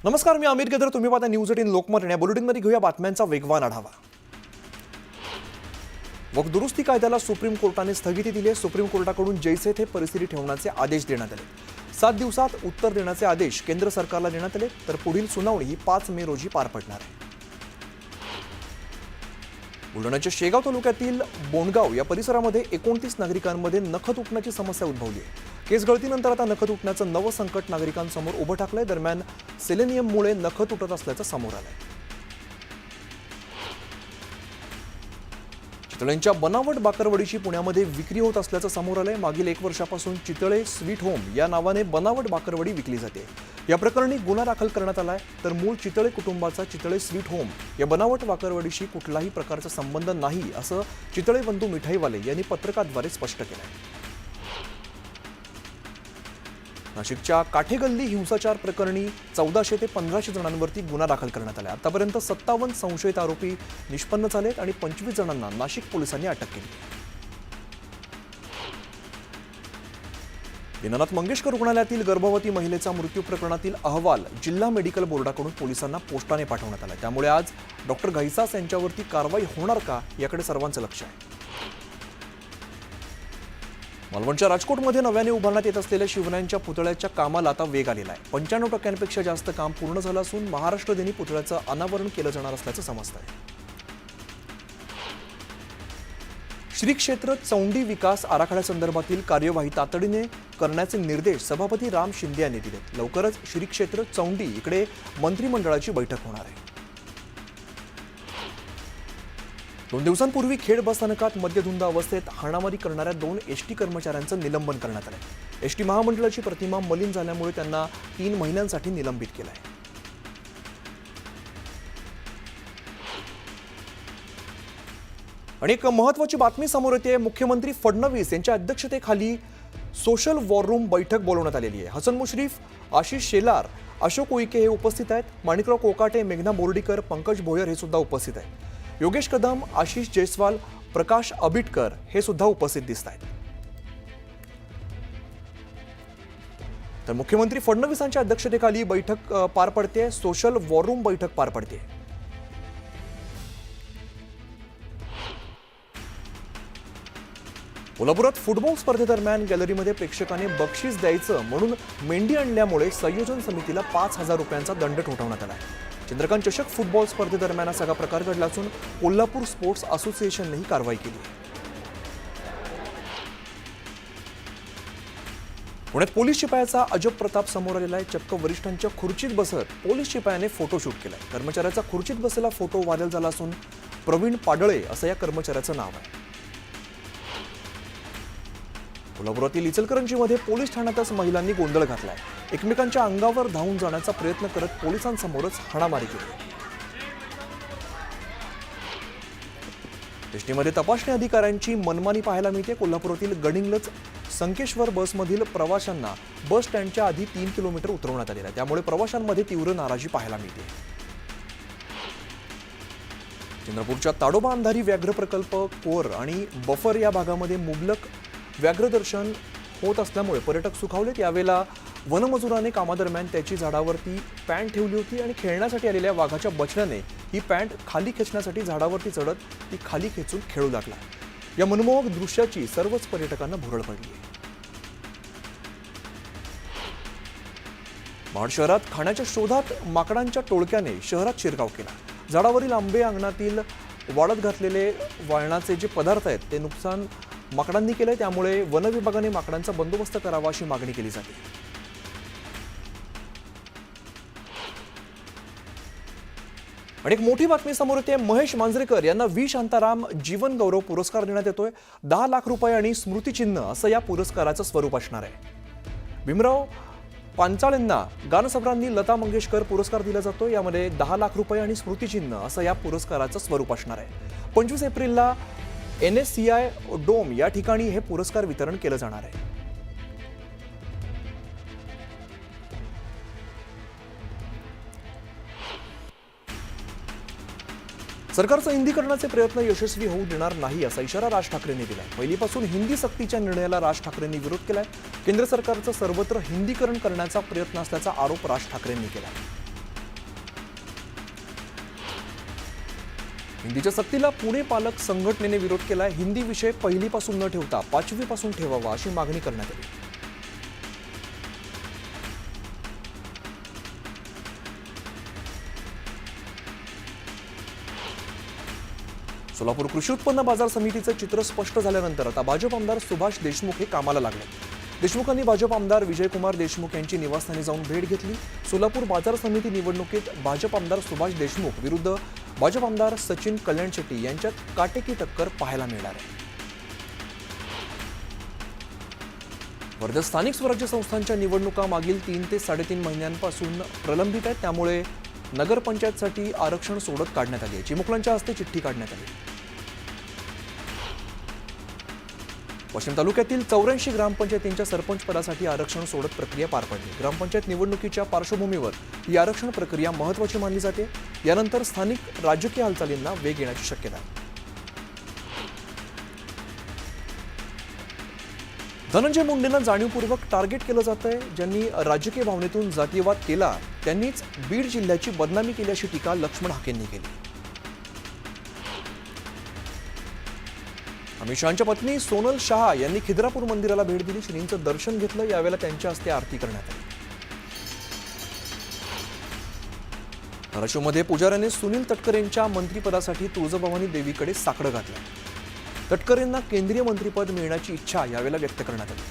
नमस्कार, मी अमित गदर. तुम्ही पाहता न्यूज 18 लोकमत. या बुलेटिनमध्ये घेऊया बातम्यांचा वेगवान आढावा. वक्फ दुरुस्ती कायद्याला सुप्रीम कोर्टाने स्थगिती दिली आहे. सुप्रीम कोर्टाकडून जैसे थे परिस्थिती ठेवण्याचे आदेश देण्यात आले. 7 दिवसात उत्तर देण्याचे आदेश केंद्र सरकारला देण्यात आले. तर पुढील सुनावणी ही 5 मे रोजी पार पडणार आहे. बुलढाण्याच्या शेगाव तालुक्यातील बोंडगाव या परिसरामध्ये 29 नागरिकांमध्ये नख तुटण्याची समस्या उद्भवली आहे. केस गळतीनंतर आता नख तुटण्याचं नवं संकट नागरिकांसमोर उभं टाकलंय. दरम्यान सेलेनियममुळे नख तुटत असल्याचं समोर आलंय. चितळेंच्या बनावट बाकरवडीची पुण्यामध्ये विक्री होत असल्याचं समोर आलंय. मागील 1 वर्षापासून चितळे स्वीट होम या नावाने बनावट बाकरवडी विकली जाते. या प्रकरणी गुन्हा दाखल करण्यात आलाय. तर मूळ चितळे कुटुंबाचा चितळे स्वीट होम या बनावट बाकरवडीशी कुठलाही प्रकारचा संबंध नाही असं चितळे बंधू मिठाईवाले यांनी पत्रकाद्वारे स्पष्ट केलंय. नाशिकच्या काठेगल्ली हिंसाचार प्रकरणी 1400 ते 1500 जणांवरती गुन्हा दाखल करण्यात आला. आतापर्यंत 57 संशयित आरोपी निष्पन्न झालेत आणि 25 जणांना नाशिक पोलिसांनी अटक केली. दीनानाथ मंगेशकर रुग्णालयातील गर्भवती महिलेचा मृत्यू प्रकरणातील अहवाल जिल्हा मेडिकल बोर्डाकडून पोलिसांना पोस्टाने पाठवण्यात आला. त्यामुळे आज डॉक्टर घाईसास यांच्यावरती कारवाई होणार का याकडे सर्वांचं लक्ष आहे. मालवणच्या राजकोटमध्ये नव्याने उभारण्यात येत असलेल्या शिवरायांच्या पुतळ्याच्या कामाला आता वेग आलेला आहे. 95% जास्त काम पूर्ण झालं असून महाराष्ट्र दिनी पुतळ्याचं अनावरण केलं जाणार असल्याचं समजतं आहे. श्री क्षेत्र चौंडी विकास आराखड्यासंदर्भातील कार्यवाही तातडीने करण्याचे निर्देश सभापती राम शिंदे यांनी दिलेत. लवकरच श्री क्षेत्र चौंडी इकडे मंत्रिमंडळाची बैठक होणार आहे. 2 दिवसांपूर्वी खेड बसस्थानकात मद्यधुंद अवस्थेत हाणामारी करणाऱ्या 2 एसटी कर्मचाऱ्यांचं निलंबन करण्यात आलं. एसटी महामंडळाची प्रतिमा मलिन झाल्यामुळे त्यांना 3 महिन्यांसाठी निलंबित केलं आहे. आणि एक महत्त्वाची बातमी समोर येते. मुख्यमंत्री फडणवीस यांच्या अध्यक्षतेखाली सोशल वॉर रूम बैठक बोलवण्यात आलेली आहे. हसन मुश्रीफ, आशिष शेलार, अशोक उईके हे उपस्थित आहेत. माणिकराव कोकाटे, मेघना बोर्डीकर, पंकज भोयर हे सुद्धा उपस्थित आहेत. योगेश कदम, आशिष जयस्वाल, प्रकाश अबिटकर हे सुद्धा उपस्थित दिसत आहेत. तर मुख्यमंत्री फडणवीसांच्या अध्यक्षतेखाली बैठक पार पडते. सोशल वॉर रूम बैठक पार पडते. कोल्हापुरात फुटबॉल स्पर्धेदरम्यान गॅलरीमध्ये प्रेक्षकाने बक्षीस द्यायचं म्हणून मेंढी आणल्यामुळे संयोजन समितीला 5000 रुपयांचा दंड ठोठावण्यात आला. चंद्रकांत चषक फुटबॉल स्पर्धेदरम्यान हा सगळा प्रकार घडला असून कोल्हापूर स्पोर्ट्स असोसिएशनने कारवाई केली. पुण्यात पोलीस शिपायाचा अजब प्रताप समोर आलेला आहे. चक्क वरिष्ठांच्या खुर्चीत बसत पोलीस शिपायाने फोटोशूट केलाय. कर्मचाऱ्याचा खुर्चीत बसलेला फोटो व्हायरल झाला असून प्रवीण पाडळे असं या कर्मचाऱ्याचं नाव आहे. कोल्हापुरातील इचलकरंजीमध्ये पोलीस ठाण्यातच महिलांनी गोंधळ घातलाय. एकमेकांच्या अंगावर धावून जाण्याचा प्रयत्न करत पोलिसांसमोरच हाणामारी केली. एसटीमध्ये तपासणी अधिकाऱ्यांची मनमानी पाहायला मिळते. कोल्हापुरातील गडिंग्लज संकेश्वर बसमधील प्रवाशांना बस स्टँडच्या आधी 3 किलोमीटर उतरवण्यात आलेलं आहे. त्यामुळे प्रवाशांमध्ये तीव्र नाराजी पाहायला मिळते. चंद्रपूरच्या ताडोबा अंधारी व्याघ्र प्रकल्प, कोर आणि बफर या भागामध्ये मुबलक व्याघ्रदर्शन होत असल्यामुळे पर्यटक सुखावलेत. यावेळेला वनमजुराने कामादरम्यान त्याची झाडावरती पॅन्ट ठेवली होती आणि खेळण्यासाठी आलेल्या वाघाच्या बछड्याने ही पॅन्ट खाली खेचण्यासाठी झाडावरती चढत ती खाली खेचून खेळू लागला. या मनमोहक दृश्याची सर्वच पर्यटकांना भुरळ पडली. महाड शहरात खाण्याच्या शोधात माकडांच्या टोळक्याने शहरात शिरकाव केला. झाडावरील आंबे, अंगणातील वाळत घातलेले वाळणाचे जे पदार्थ आहेत ते नुकसान माकडांनी केलंय. त्यामुळे वन विभागाने माकडांचा बंदोबस्त करावा अशी मागणी केली जाते. आणि एक मोठी बातमी समोर येते. महेश मांजरेकर यांना व्ही शांताराम जीवन गौरव पुरस्कार देण्यात येतोय. 10 लाख रुपये आणि स्मृतिचिन्ह असं या पुरस्काराचं स्वरूप असणार आहे. भीमराव पांचाळेंना गानसम्राज्ञी लता मंगेशकर पुरस्कार दिला जातो. यामध्ये 10 लाख रुपये आणि स्मृतिचिन्ह असं या पुरस्काराचं स्वरूप असणार आहे. 25 एप्रिलला NSCI डोम या ठिकाणी हे पुरस्कार वितरण केलं जाणार आहे. सरकारचं हिंदीकरणाचे प्रयत्न यशस्वी होऊ देणार नाही असा इशारा राज ठाकरेंनी दिलाय. पहिलीपासून हिंदी सक्तीच्या निर्णयाला राज ठाकरेंनी विरोध केलाय. केंद्र सरकारचं सर्वत्र हिंदीकरण करण्याचा प्रयत्न असल्याचा आरोप राज ठाकरेंनी केला. हिंदीच्या सक्तीला पुणे पालक संघटनेने विरोध केलाय. हिंदी विषय पहिलीपासून न ठेवता 5वी पासून ठेवावा अशी मागणी करण्यात आली. सोलापूर कृषी उत्पन्न बाजार समितीचं चित्र स्पष्ट झाल्यानंतर आता भाजप आमदार सुभाष देशमुख हे कामाला लागले. देशमुखांनी भाजप आमदार विजयकुमार देशमुख यांची निवासस्थानी जाऊन भेट घेतली. सोलापूर बाजार समिती निवडणुकीत भाजप आमदार सुभाष देशमुख विरुद्ध भाजप आमदार सचिन कल्याणशेट्टी यांच्यात काटेकी टक्कर पाहायला मिळणार आहे. वर्ध्यात स्थानिक स्वराज्य संस्थांच्या निवडणुका मागील 3 ते 3.5 महिन्यांपासून प्रलंबित आहेत. त्यामुळे नगरपंचायतसाठी आरक्षण सोडत काढण्यात आली आहे. चिमुकल्यांच्या हस्ते चिठ्ठी काढण्यात आली. वाशिम तालुक्यातील 84 ग्रामपंचायतींच्या सरपंच पदासाठी आरक्षण सोडत प्रक्रिया पार पडली. ग्रामपंचायत निवडणुकीच्या पार्श्वभूमीवर ही आरक्षण प्रक्रिया महत्त्वाची मानली जाते. यानंतर स्थानिक राजकीय हालचालींना वेग येण्याची शक्यता आहे. धनंजय मुंडेंना जाणीवपूर्वक टार्गेट केलं जातंय. ज्यांनी राजकीय भावनेतून जातीयवाद केला त्यांनीच बीड जिल्ह्याची बदनामी केल्याची टीका लक्ष्मण हाकेंनी केली. अमित शहांच्या पत्नी सोनल शहा यांनी खिद्रापूर मंदिराला भेट दिली. श्रींचं दर्शन घेतलं. यावेळेला त्यांच्या हस्ते आरती करण्यात आली. धाराशिवमध्ये पुजाऱ्याने सुनील तटकरेंच्या मंत्रिपदासाठी तुळजाभवानी देवीकडे साकडं घातलं. तटकरेंना केंद्रीय मंत्रिपद मिळण्याची इच्छा यावेळेला व्यक्त करण्यात आली.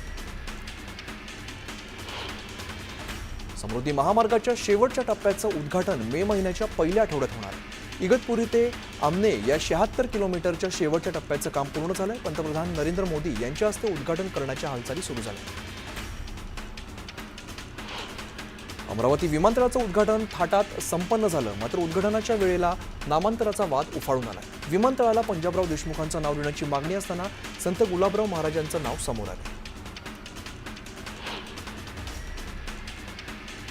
समृद्धी महामार्गाच्या शेवटच्या टप्प्याचं उद्घाटन मे महिन्याच्या पहिल्या आठवड्यात होणार आहे. इगतपुरी ते आमने या 76 किलोमीटरच्या शेवटच्या टप्प्याचं काम पूर्ण झालंय. पंतप्रधान नरेंद्र मोदी यांच्या हस्ते उद्घाटन करण्याच्या हालचाली सुरू झाल्या. अमरावती विमानतळाचं उद्घाटन थाटात संपन्न झालं. मात्र उद्घाटनाच्या वेळेला नामांतराचा वाद उफाळून आला. विमानतळाला पंजाबराव देशमुखांचं नाव देण्याची मागणी असताना संत गुलाबराव महाराजांचं नाव समोर आलं.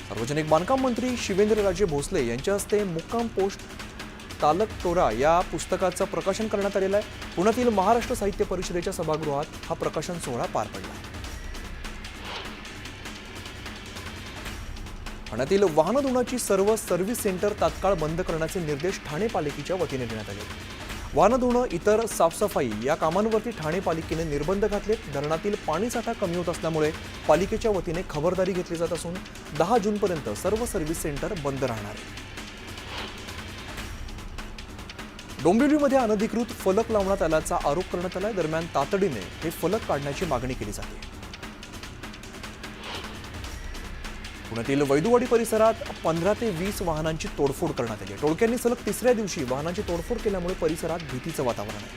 सार्वजनिक बांधकाम मंत्री शिवेंद्रराजे भोसले यांच्या हस्ते मुक्काम पोस्ट तालकटोरा या पुस्तकाचं प्रकाशन करण्यात आलेलं आहे. पुण्यातील महाराष्ट्र साहित्य परिषदेच्या सभागृहात हा प्रकाशन सोहळा पार पडला. ठाण्यातील वाहन धुण्याची सर्व सर्व्हिस सेंटर तात्काळ बंद करण्याचे निर्देश ठाणे पालिकेच्या वतीने देण्यात आले. वाहन धुणं, इतर साफसफाई या कामांवरती ठाणे पालिकेने निर्बंध घातलेत. धरणातील पाणीसाठा कमी होत असल्यामुळे पालिकेच्या वतीने खबरदारी घेतली जात असून 10 जूनपर्यंत सर्व सर्व्हिस सेंटर बंद राहणार आहे. डोंबिवलीमध्ये अनधिकृत फलक लावण्यात आल्याचा आरोप करण्यात आला. दरम्यान तातडीने हे फलक काढण्याची मागणी केली जाते. पुण्यातील वैदुवाडी परिसरात 15 ते 20 वाहनांची तोडफोड करण्यात आली. टोळक्यांनी सलग 3ऱ्या दिवशी वाहनांची तोडफोड केल्यामुळे परिसरात भीतीचं वातावरण आहे.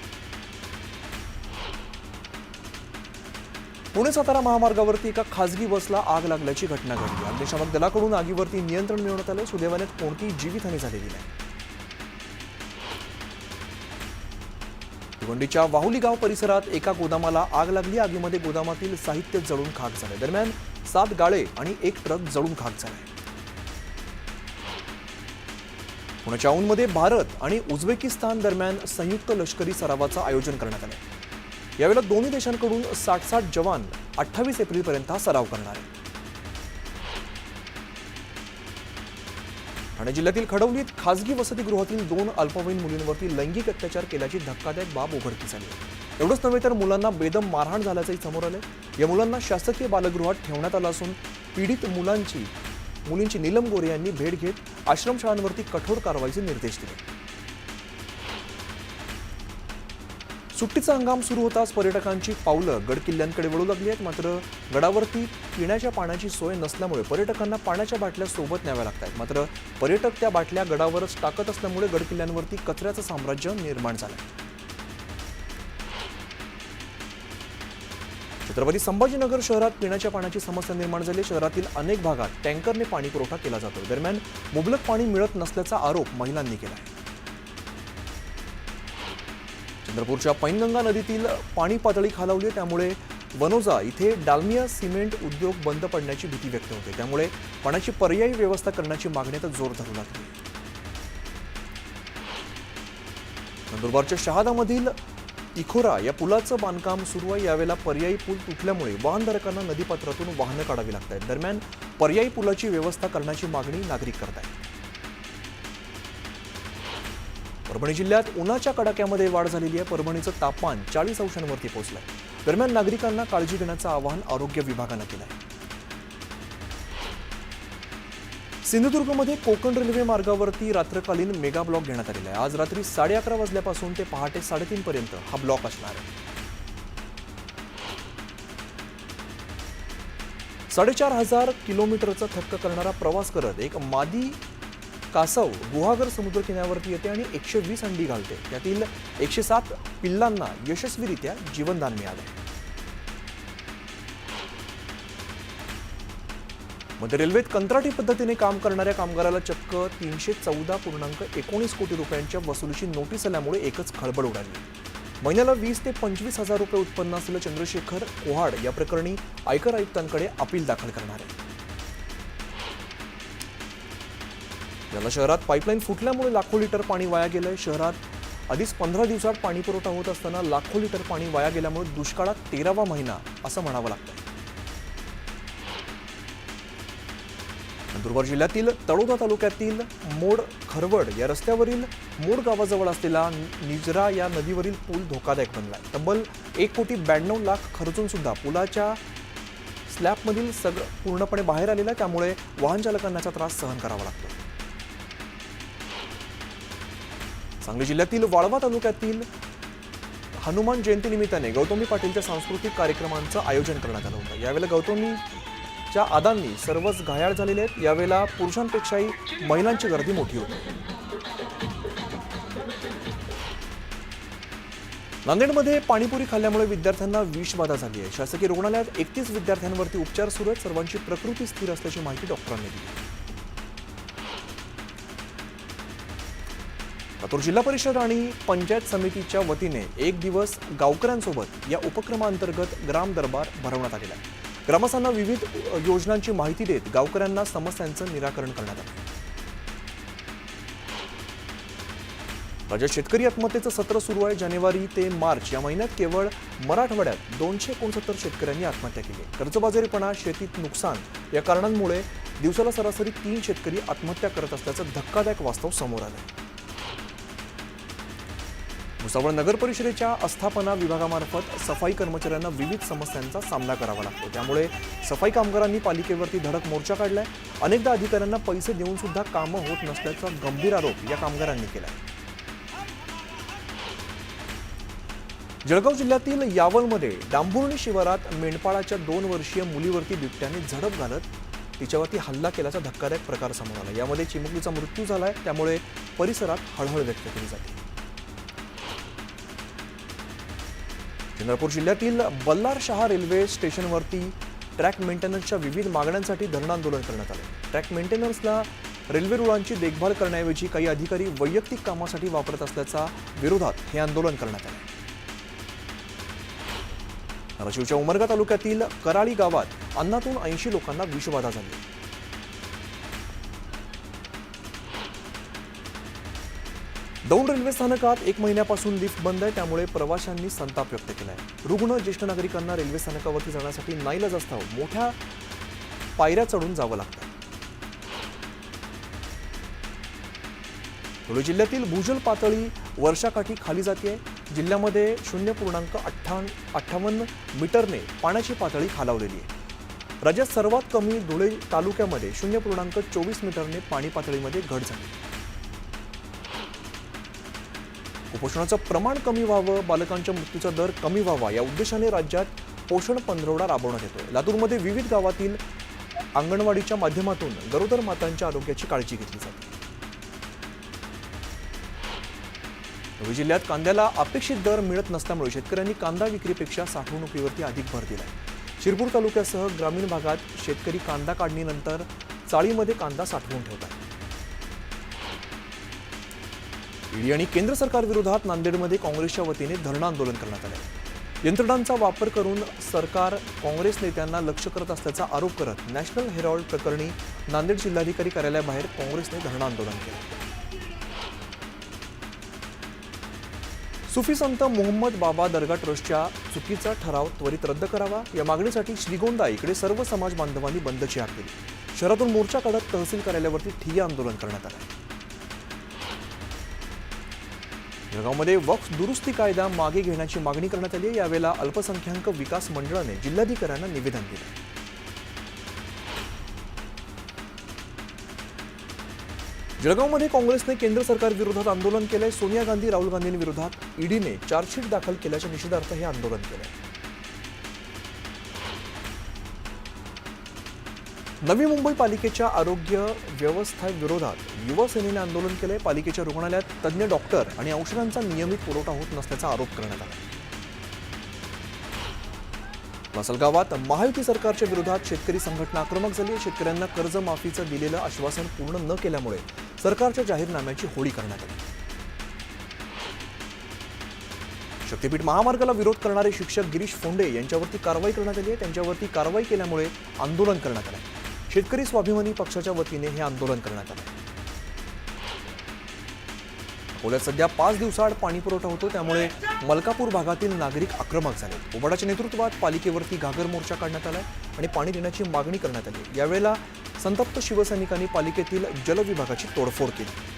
पुणे सातारा महामार्गावरती एका खासगी बसला आग लागल्याची घटना घडली. अग्निशामक दलाकडून आगीवरती नियंत्रण मिळवण्यात आलं. सुदैवाने कोणतीही जीवितहानी झालेली नाही. भिवंडीच्या वाहुली गाव परिसरात एका गोदामाला आग लागली. आगीमध्ये गोदामातील साहित्य जळून खाक झाले. दरम्यान 7 गाळे आणि 1 ट्रक जळून खाक झाले. पुण्याच्या औंधमध्ये भारत आणि उझबेकिस्तान दरम्यान संयुक्त लष्करी सरावाचं आयोजन करण्यात आलं. यावेळेला दोन्ही देशांकडून 60 जवान 28 एप्रिलपर्यंत हा सराव करणार आहे. ठाणे जिल्ह्यातील खडवलीत खासगी वसतिगृहातील 2 अल्पवयीन मुलींवरती लैंगिक अत्याचार केल्याची धक्कादायक बाब उघडकीस आली. एवढंच नव्हे तर मुलांना बेदम मारहाण झाल्याचंही समोर आलं. या मुलांना शासकीय बालगृहात ठेवण्यात आलं असून पीडित मुलींची नीलम गोरे यांनी भेट घेत आश्रमशाळांवरती कठोर कारवाईचे निर्देश दिले. सुट्टीचा हंगाम सुरू होताच पर्यटकांची पावलं गडकिल्ल्यांकडे वळू लागली आहेत. मात्र गडावरती पिण्याच्या पाण्याची सोय नसल्यामुळे पर्यटकांना पाण्याच्या बाटल्या सोबत न्याव्या लागतात. मात्र पर्यटक त्या बाटल्या गडावरच टाकत असल्यामुळे गडकिल्ल्यांवरती कचऱ्याचं साम्राज्य निर्माण झालं. छत्रपती संभाजीनगर शहरात पिण्याच्या पाण्याची समस्या निर्माण झाली. शहरातील अनेक भागात टँकरने पाणी पुरवठा केला जातो. दरम्यान मुबलक पाणी मिळत नसल्याचा आरोप महिलांनी केला आहे. चंद्रपूरच्या पैनगंगा नदीतील पाणी पातळी खालावली. त्यामुळे वनोजा इथे डालमिया सिमेंट उद्योग बंद पडण्याची भीती व्यक्त होते. त्यामुळे पाण्याची पर्यायी व्यवस्था करण्याची मागणी आता जोर धरू लागली. नंदुरबारच्या शहादामधील तिखोरा या पुलाचं बांधकाम सुरू आहे. यावेळेला पर्यायी पूल तुटल्यामुळे वाहनधारकांना नदीपात्रातून वाहनं काढावी लागत आहेत. दरम्यान पर्यायी पुलाची व्यवस्था करण्याची मागणी नागरिक करत आहेत. परभणी जिल्ह्यात उन्हाच्या कडाक्यामध्ये वाढ झालेली आहे. परभणीचं तापमान 40 अंशांवरती पोहोचलंय. दरम्यान नागरिकांना काळजी घेण्याचं आवाहन आरोग्य विभागानं केलं आहे. सिंधुदुर्गमध्ये कोकण रेल्वे मार्गावरती रात्रकालीन मेगा ब्लॉक घेण्यात आलेला आहे. आज रात्री 11:30 वाजल्यापासून ते पहाटे 3:30 पर्यंत हा ब्लॉक असणार आहे. 4,500 किलोमीटरचा थक्क करणारा प्रवास करत एक मादी कासव गुहागर समुद्र किनाऱ्यावरती येते आणि 120 अंडी घालते. त्यातील 107 पिल्लांना यशस्वीरित्या जीवनदान मिळाले. मध्य रेल्वेत कंत्राटी पद्धतीने काम करणाऱ्या कामगाराला चक्क 314.19 कोटी रुपयांच्या वसुलीची नोटीस आल्यामुळे एकच खळबळ उडाली. महिन्याला 20 ते 25 हजार रुपये उत्पन्न असलेलं चंद्रशेखर कोहाड या प्रकरणी आयकर आयुक्तांकडे अपील दाखल करणार आहे. याला शहरात पाईपलाईन फुटल्यामुळे लाखो लिटर पाणी वाया गेलंय. शहरात आधीच 15 दिवसात पाणी पुरवठा होत असताना लाखो लिटर पाणी वाया गेल्यामुळे दुष्काळात 13वा महिना असं म्हणावं लागतंय. नंदुरबार जिल्ह्यातील तळोदा तालुक्यातील मोड खरवड या रस्त्यावरील मोड गावाजवळ असलेला निजरा या नदीवरील पूल धोकादायक बनलाय. तब्बल 1,92,00,000 खर्चून सुद्धा पुलाच्या स्लॅबमधील सगळं पूर्णपणे बाहेर आलेलं आहे. त्यामुळे वाहन चालकांना त्रास सहन करावा लागतो. सांगली जिल्ह्यातील वाळवा तालुक्यातील हनुमान जयंती निमित्ताने गौतमी पाटीलच्या सांस्कृतिक कार्यक्रमांचं आयोजन करण्यात आलं होतं. यावेळेला गौतमीच्या आदांनी सर्वच घायाळ झालेले आहेत. यावेळेला पुरुषांपेक्षाही महिलांची गर्दी मोठी होती. नांदेडमध्ये पाणीपुरी खाल्ल्यामुळे विद्यार्थ्यांना विषबाधा झाली आहे. शासकीय रुग्णालयात 31 विद्यार्थ्यांवरती उपचार सुरू आहेत. सर्वांची प्रकृती स्थिर असल्याची माहिती डॉक्टरांनी दिली. लातूर जिल्हा परिषद आणि पंचायत समितीच्या वतीने एक दिवस गावकऱ्यांसोबत या उपक्रमांतर्गत ग्राम दरबार भरवण्यात आलेला आहे. ग्रामस्थांना विविध योजनांची माहिती देत गावकऱ्यांना समस्यांचं निराकरण करण्यात आलं. राज्यात शेतकरी आत्महत्येचं सत्र सुरू आहे. जानेवारी ते मार्च या महिन्यात केवळ मराठवाड्यात 269 शेतकऱ्यांनी आत्महत्या केली. कर्जबाजारीपणा, शेतीत नुकसान या कारणांमुळे दिवसाला सरासरी 3 शेतकरी आत्महत्या करत असल्याचं धक्कादायक वास्तव समोर आलं. भुसावळ नगर परिषदेच्या आस्थापना विभागामार्फत सफाई कर्मचाऱ्यांना विविध समस्यांचा सामना करावा लागतो. त्यामुळे सफाई कामगारांनी पालिकेवरती धडक मोर्चा काढलाय. अनेकदा अधिकाऱ्यांना पैसे देऊन सुद्धा कामं होत नसल्याचा गंभीर आरोप या कामगारांनी केलाय. जळगाव जिल्ह्यातील यावलमध्ये डांबुर्णी शिवारात मेंढपाळाच्या 2 वर्षीय मुलीवरती बिबट्याने झडप घालत तिच्यावरती हल्ला केल्याचा धक्कादायक प्रकार समोर आला. यामध्ये चिमुकलीचा मृत्यू झालाय. त्यामुळे परिसरात हळहळ व्यक्त केली जाते. चंद्रपूर जिल्ह्यातील बल्लारशहा रेल्वे स्टेशनवरती ट्रॅक मेंटेनन्सच्या विविध मागण्यांसाठी धरण आंदोलन करण्यात आले. ट्रॅक मेंटेनन्सला रेल्वे रुळांची देखभाल करण्याऐवजी काही अधिकारी वैयक्तिक कामासाठी वापरत असल्याच्या विरोधात हे आंदोलन करण्यात आले. धाराशिवच्या उमरगा तालुक्यातील कराळी गावात अन्नातून 80 लोकांना विषबाधा झाली. दौंड रेल्वे स्थानकात 1 महिन्यापासून लिफ्ट बंद आहे. त्यामुळे प्रवाशांनी संताप व्यक्त केलाय. रुग्ण, ज्येष्ठ नागरिकांना रेल्वे स्थानकावरती जाण्यासाठी नाईलाजास्तव मोठ्या पायऱ्या चढून जावं लागतं. धुळे जिल्ह्यातील भूजल पातळी वर्षाकाठी खाली जाते. जिल्ह्यामध्ये 0.58 मीटरने पाण्याची पातळी खालावलेली आहे. राज्यात सर्वात कमी धुळे तालुक्यामध्ये 0.24 मीटरने पाणी पातळीमध्ये घट झाली. कुपोषणाचं प्रमाण कमी व्हावं, बालकांच्या मृत्यूचा दर कमी व्हावा या उद्देशाने राज्यात पोषण पंधरवडा राबवण्यात येतोय. लातूरमध्ये विविध गावातील अंगणवाडीच्या माध्यमातून गरोदर मातांच्या आरोग्याची काळजी घेतली जाते. धुळे जिल्ह्यात कांद्याला अपेक्षित दर मिळत नसल्यामुळे शेतकऱ्यांनी कांदा विक्रीपेक्षा साठवणुकीवरती अधिक भर दिलाय. शिरपूर तालुक्यासह ग्रामीण भागात शेतकरी कांदा काढणीनंतर चाळीमध्ये कांदा साठवून ठेवतात. ईडी आणि केंद्र सरकार विरोधात नांदेडमध्ये काँग्रेसच्या वतीने धरणं आंदोलन करण्यात आले. यंत्रणांचा वापर करून सरकार काँग्रेस नेत्यांना लक्ष्य करत असल्याचा आरोप करत नॅशनल हेराल्ड प्रकरणी नांदेड जिल्हाधिकारी कार्यालयाबाहेर काँग्रेसने धरणं आंदोलन केलं. सुफी संत मोहम्मद बाबा दर्गा ट्रस्टच्या चुकीचा ठराव त्वरित रद्द करावा या मागणीसाठी श्रीगोंदा इकडे सर्व समाज बांधवांनी बंदची हाक दिली. शहरातून मोर्चा काढत तहसील कार्यालयावरती ठिय्या आंदोलन करण्यात आलं. जळगावमध्ये वक्फ दुरुस्ती कायदा मागे घेण्याची मागणी करण्यात आली आहे. यावेळेला अल्पसंख्याक विकास मंडळाने जिल्हाधिकाऱ्यांना निवेदन दिले. जळगावमध्ये काँग्रेसने केंद्र सरकार विरोधात आंदोलन केलंय. सोनिया गांधी राहुल गांधींविरोधात ईडीने चार्जशीट दाखल केल्याच्या निषेधार्थ हे आंदोलन केलंय. नवी मुंबई पालिकेच्या आरोग्य व्यवस्थेविरोधात युवा सेनेने आंदोलन केलंय. पालिकेच्या रुग्णालयात तज्ज्ञ डॉक्टर आणि औषधांचा नियमित पुरवठा होत नसल्याचा आरोप करण्यात आला. लासलगावात महायुती सरकारच्या विरोधात शेतकरी संघटना आक्रमक झाली. शेतकऱ्यांना कर्जमाफीचं दिलेलं आश्वासन पूर्ण न केल्यामुळे सरकारच्या जाहीरनाम्याची होळी करण्यात आली. शक्तीपीठ महामार्गाला विरोध करणारे शिक्षक गिरीश फोंडे यांच्यावरती कारवाई करण्यात आली आहे. त्यांच्यावरती कारवाई केल्यामुळे आंदोलन करण्यात आलं. शेतकरी स्वाभिमानी पक्षाच्या वतीने हे आंदोलन करण्यात आलं. अकोल्यात सध्या 5 दिवसाआड पाणी पुरवठा होतो, त्यामुळे मलकापूर भागातील नागरिक आक्रमक झाले. उबाडाच्या नेतृत्वात पालिकेवरती घागर मोर्चा काढण्यात आलाय आणि पाणी देण्याची मागणी करण्यात आली. यावेळेला संतप्त शिवसैनिकांनी पालिकेतील जलविभागाची तोडफोड केली.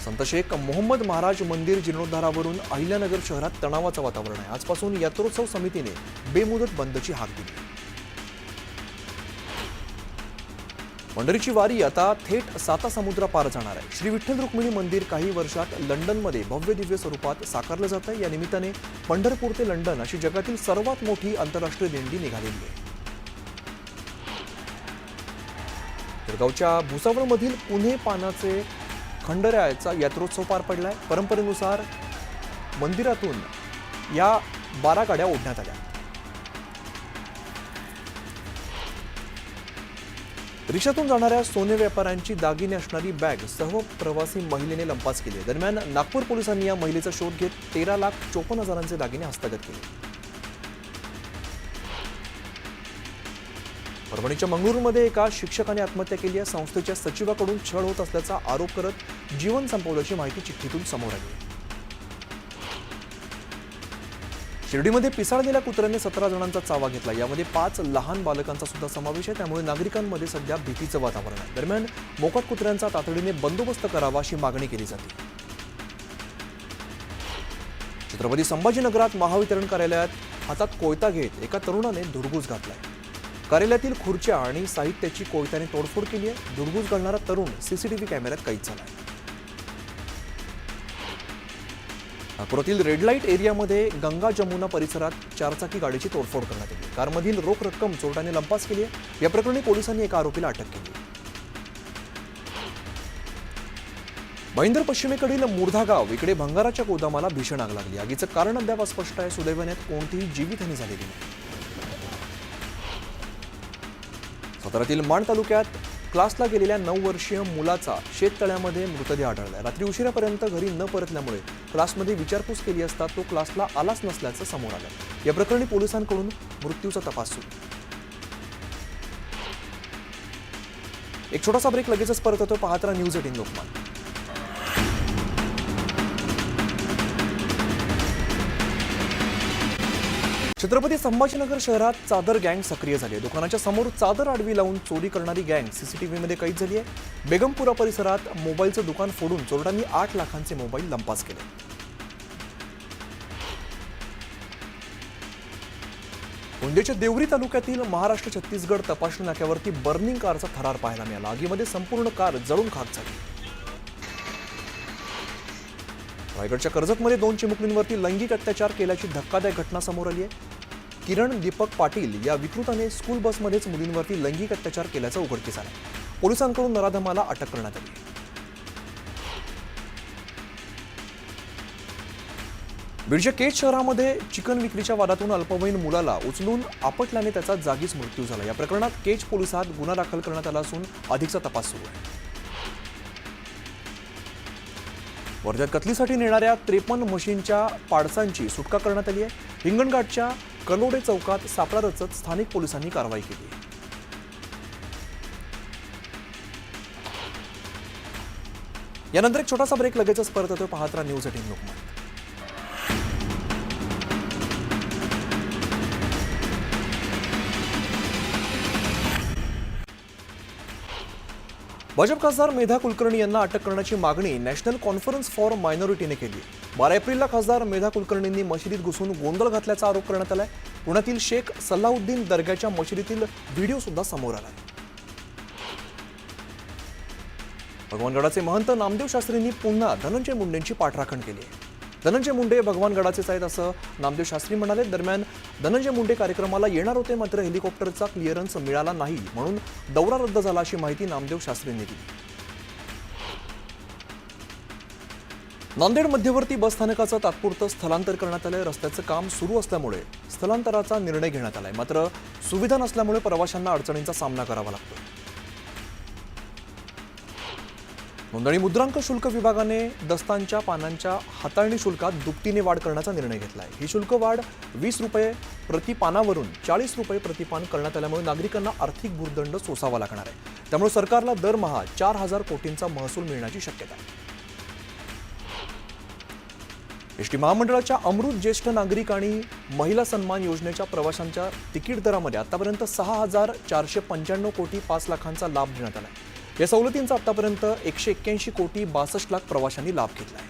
संत शेख मोहम्मद महाराज मंदिर जीर्णोद्धारावरून अहिल्यानगर शहरात तणावाचं वातावरण आहे. आजपासून यात्रोत्सव समितीने बेमुदत बंदची हाक दिली. पंढरीची वारी आता थेट सातासमुद्रापार जाणार आहे. श्री विठ्ठल रुक्मिणी मंदिर काही वर्षात लंडनमध्ये भव्य दिव्य स्वरूपात साकारलं जात आहे. या निमित्ताने पंढरपूर ते लंडन अशी जगातील सर्वात मोठी आंतरराष्ट्रीय दिंडी निघालेली आहे. जळगावच्या भुसावळमधील पुणे पानाचे खंडरायाचा यात्रोत्सव पार पडलाय. परंपरेनुसार मंदिरातून या 12 गाड्या ओढण्यात आल्या. रिक्षातून जाणाऱ्या सोने व्यापाऱ्यांची दागिने असणारी बॅग सह प्रवासी महिलेने लंपास केली. दरम्यान नागपूर पोलिसांनी या महिलेचा शोध घेत 13,54,000चे दागिने हस्तगत केले. परभणीच्या मंगळूरमध्ये एका शिक्षकाने आत्महत्या केली आहे. संस्थेच्या सचिवाकडून छळ होत असल्याचा आरोप करत जीवन संपवल्याची माहिती चिठ्ठीतून समोर आली. शिर्डीमध्ये पिसाळलेल्या कुत्र्याने 17 जणांचा चावा घेतला. यामध्ये 5 लहान बालकांचा सुद्धा समावेश आहे. त्यामुळे नागरिकांमध्ये सध्या भीतीचं वातावरण आहे. दरम्यान मोकाट कुत्र्यांचा तातडीने बंदोबस्त करावा अशी मागणी केली जाते. छत्रपती संभाजीनगरात महावितरण कार्यालयात हातात कोयता घेत एका तरुणाने धुडगूस घातलाय. कार्यालयातील खुर्च्या आणि साहित्याची कोयत्याने तोडफोड केली आहे. धुडगूस घालणारा तरुण सीसीटीव्ही कॅमेऱ्यात कैद झालाय. नागपुरातील रेड लाईट एरियामध्ये गंगा जमुना परिसरात 4 चाकी गाडीची तोडफोड करण्यात आली. कारमधील रोख रक्कम चोरट्याने लंपास केली आहे. या प्रकरणी पोलिसांनी एका आरोपीला अटक केली. महेंद्र पश्चिमेकडील मुर्धा गाव इकडे भंगाराच्या गोदामाला भीषण आग लागली. आगीचं कारण अद्याप अस्पष्ट आहे. सुदैवाने कोणतीही जीवितहानी झालेली नाही. साताऱ्यातील माण तालुक्यात क्लासला गेलेल्या 9 वर्षीय मुलाचा शेततळ्यामध्ये मृतदेह आढळला. रात्री उशिरापर्यंत घरी न परतल्यामुळे क्लासमध्ये विचारपूस केली असता तो क्लासला आलाच नसल्याचं समोर आलं. या प्रकरणी पोलिसांकडून मृत्यूचा तपास सुरू. एक छोटासा ब्रेक, लगेचच परत येतो. पाहत राहा न्यूज 18 लोकमत. छत्रपती संभाजीनगर शहरात चादर गँग सक्रिय झाली आहे. दुकानाच्या समोर चादर आडवी लावून चोरी करणारी गँग सीसीटीव्हीमध्ये कैद झाली आहे. बेगमपुरा परिसरात मोबाईलचं दुकान फोडून चोरट्यांनी 8 लाखांचे मोबाईल लंपास केले. गोंदियाच्या देवरी तालुक्यातील महाराष्ट्र छत्तीसगड तपासणी नाक्यावरती बर्निंग कारचा थरार पाहायला मिळाला. आगीमध्ये संपूर्ण कार जळून खाक झाली. रायगडच्या कर्जतमध्ये 2 चिमुकलींवरती लैंगिक अत्याचार केल्याची धक्कादायक घटना समोर आली आहे. किरण दीपक पाटील या विकृताने स्कूल बसमध्येच मुलींवरती लैंगिक अत्याचार केल्याचं उघडकीस आलं. पोलिसांकडून नराधमाला अटक करण्यात आली. बीडच्या केज शहरामध्ये चिकन विक्रीच्या वादातून अल्पवयीन मुलाला उचलून आपटल्याने त्याचा जागीच मृत्यू झाला. या प्रकरणात केज पोलिसात गुन्हा दाखल करण्यात आला असून अधिकचा तपास सुरू आहे. वर्ध्यात कतलीसाठी नेणाऱ्या 53 मशीनच्या पाडसांची सुटका करण्यात आली आहे. हिंगणघाटच्या कलोडे चौकात सापळा रचत स्थानिक पोलिसांनी कारवाई केली. यानंतर एक छोटासा ब्रेक, लगेचच परत येतो. पाहत राहा न्यूज 18 लोकमत. भाजप खासदार मेधा कुलकर्णी यांना अटक करण्याची मागणी नॅशनल कॉन्फरन्स फॉर मायनॉरिटीने केली. 12 एप्रिलला खासदार मेधा कुलकर्णींनी मशिदीत घुसून गोंधळ घातल्याचा आरोप करण्यात आलाय. पुण्यातील शेख सल्लाहुद्दीन दर्ग्याच्या मशिदीतील व्हिडिओ सुद्धा समोर आलाय. भगवानगडाचे महंत नामदेव शास्त्रींनी पुन्हा धनंजय मुंडेंची पाठराखण केली आहे. धनंजय मुंडे भगवानगडाचेच आहेत असं नामदेव शास्त्री म्हणाले. दरम्यान धनंजय मुंडे कार्यक्रमाला येणार होते, मात्र हेलिकॉप्टरचा क्लिअरन्स मिळाला नाही म्हणून दौरा रद्द झाला अशी माहिती नामदेव शास्त्रींनी दिली. नांदेड मध्यवर्ती बस स्थानकाचं तात्पुरतं स्थलांतर करण्यात आलंय. रस्त्याचं काम सुरू असल्यामुळे स्थलांतराचा निर्णय घेण्यात आलाय, मात्र सुविधा नसल्यामुळे प्रवाशांना अडचणींचा सामना करावा लागतो. नोंदणी मुद्रांक शुल्क विभागाने दस्तांच्या पानांच्या हाताळणी शुल्कात दुपटीने वाढ करण्याचा निर्णय घेतलाय. ही शुल्क वाढ 20 रुपये प्रति पानावरून 40 रुपये प्रति पान करण्यात आल्यामुळे नागरिकांना आर्थिक भुर्दंड सोसावा लागणार आहे. त्यामुळे सरकारला दरमहा 4,000 कोटींचा महसूल मिळण्याची शक्यता आहे. एसटी महामंडळाच्या अमृत ज्येष्ठ नागरिक आणि महिला सन्मान योजनेच्या प्रवाशांच्या तिकीट दरामध्ये आतापर्यंत 6,495 कोटी 5 लाखांचा लाभ देण्यात आला. या सवलतींचा आतापर्यंत 181 कोटी 62 लाख प्रवाशांनी लाभ घेतला आहे.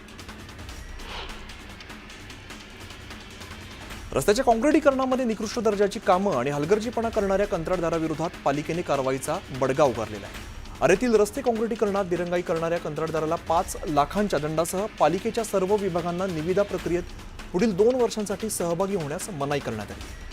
रस्त्याच्या काँक्रिटीकरणामध्ये निकृष्ट दर्जाची कामं आणि हलगर्जीपणा करणाऱ्या कंत्राटदाराविरोधात पालिकेने कारवाईचा बडगा उगारलेला आहे. अरेतील रस्ते काँक्रिटीकरणात दिरंगाई करणाऱ्या कंत्राटदाराला 5 लाखांच्या दंडासह पालिकेच्या सर्व विभागांना निविदा प्रक्रियेत पुढील 2 वर्षांसाठी सहभागी होण्यास मनाई करण्यात आली.